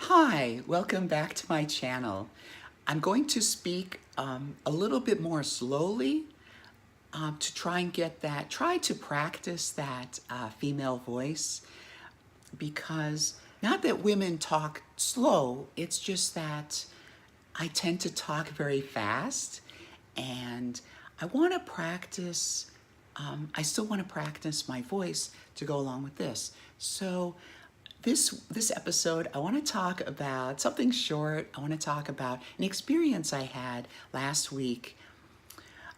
Hi, welcome back to my channel. I'm going to speak a little bit more slowly to try to practice that female voice, because not that women talk slow, it's just that I tend to talk very fast, and I want to practice, I still want to practice my voice to go along with this. So this episode, I want to talk about something short. I want to talk about an experience I had last week.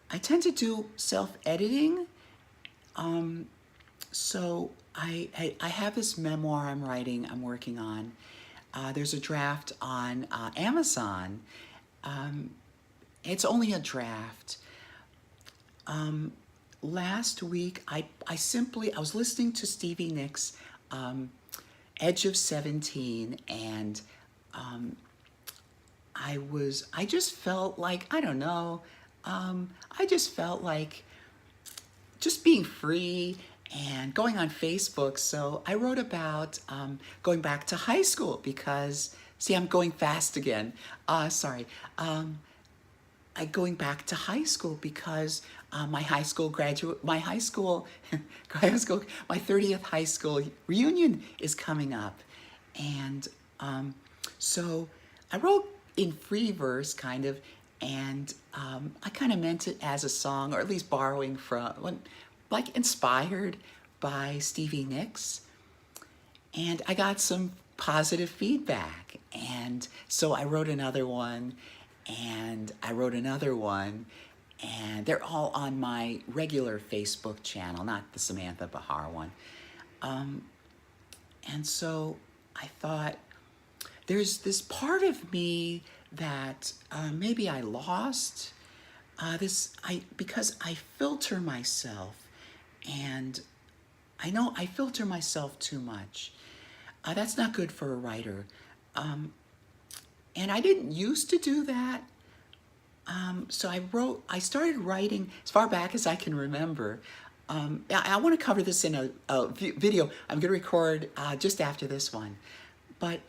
I tend to do self-editing, so I have this memoir I'm writing, I'm working on. There's a draft on Amazon. It's only a draft. Last week, I was listening to Stevie Nicks' Edge of 17, and I just felt like, I don't know, I just felt like just being free and going on Facebook. So I wrote about going back to high school because, see, I'm going fast again. Sorry. Going back to high school because my 30th high school reunion is coming up. And so I wrote in free verse, kind of, and I kind of meant it as a song, or at least borrowing from, like inspired by Stevie Nicks. And I got some positive feedback. And so I wrote another one, and I wrote another one, and they're all on my regular Facebook channel, not the Samantha Bahar one. And so I thought, there's this part of me that maybe I lost, because I filter myself, and I know I filter myself too much. That's not good for a writer. And I didn't used to do that. So I started writing as far back as I can remember. I want to cover this in a video I'm going to record just after this one. But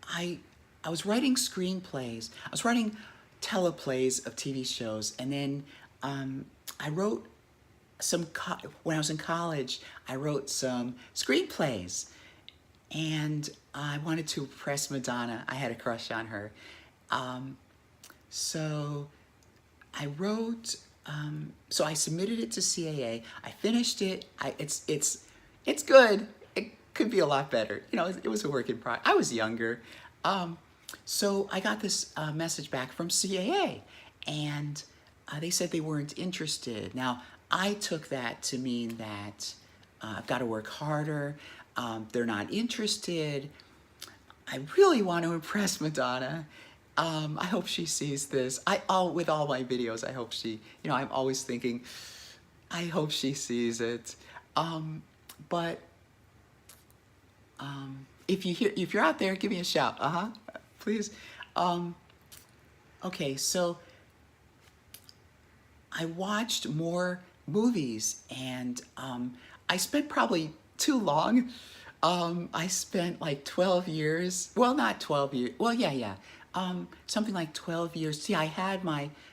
I was writing screenplays. I was writing teleplays of TV shows. And then I wrote when I was in college, I wrote some screenplays. And I wanted to impress Madonna. I had a crush on her. So I wrote, so I submitted it to CAA. I finished it. It's good. It could be a lot better. You know, it was a work in progress. I was younger. So I got this message back from CAA, and they said they weren't interested. Now, I took that to mean that I've got to work harder. They're not interested. I really want to impress Madonna. I hope she sees this. With all my videos, I hope she, I'm always thinking, I hope she sees it. But if you're out there, give me a shout. Please. Okay, so I watched more movies, and I spent probably too long. I spent like 12 years. Well, not 12 years. Well, yeah. Something like 12 years. See, I had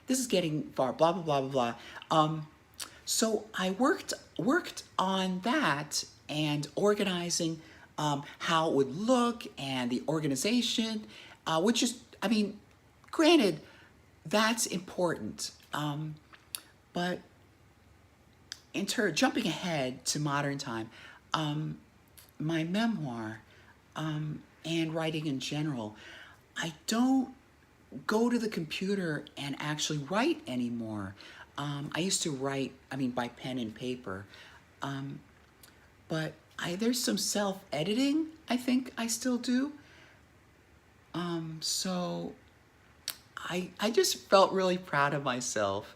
this is getting far, blah, blah, blah, blah, blah. So I worked on that and organizing how it would look and the organization, which is, I mean, granted, that's important. But jumping ahead to modern time, my memoir and writing in general, I don't go to the computer and actually write anymore. I used to write, by pen and paper, but there's some self-editing I think I still do. So I just felt really proud of myself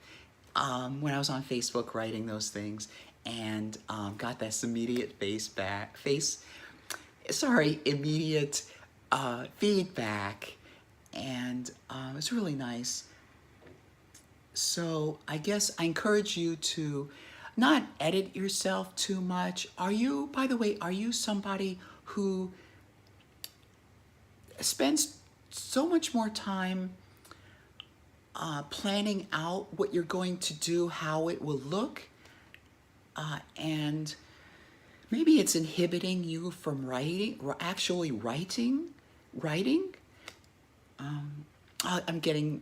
when I was on Facebook writing those things, and got this immediate immediate feedback, and it's really nice. So I guess I encourage you to not edit yourself too much. By the way, are you somebody who spend so much more time planning out what you're going to do, how it will look, and maybe it's inhibiting you from writing, or actually writing. I'm getting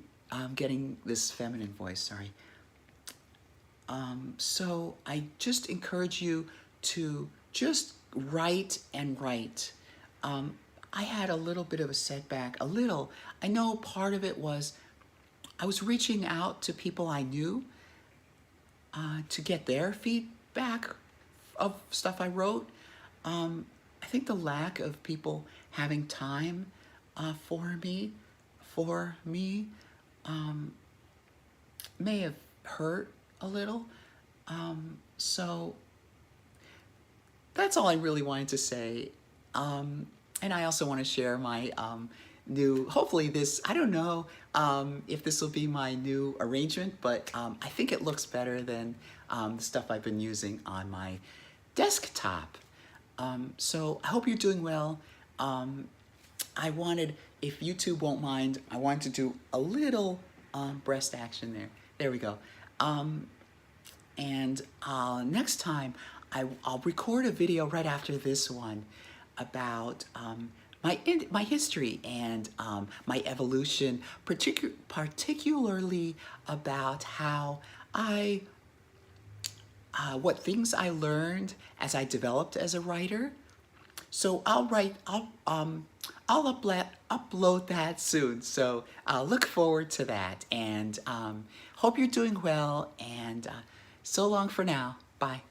this feminine voice. Sorry. So I just encourage you to just write and write. I had a little bit of a setback. A little. I know part of it was I was reaching out to people I knew to get their feedback of stuff I wrote. I think the lack of people having time for me may have hurt a little. So that's all I really wanted to say. And I also want to share my new, hopefully this, I don't know if this will be my new arrangement, but I think it looks better than the stuff I've been using on my desktop. So I hope you're doing well. I wanted, if YouTube won't mind, I wanted to do a little breast action there. There we go. And next time, I'll record a video right after this one about my history and my evolution, particularly about how what things I learned as I developed as a writer. So I'll upload that soon. So I'll look forward to that, and hope you're doing well, and so long for now. Bye.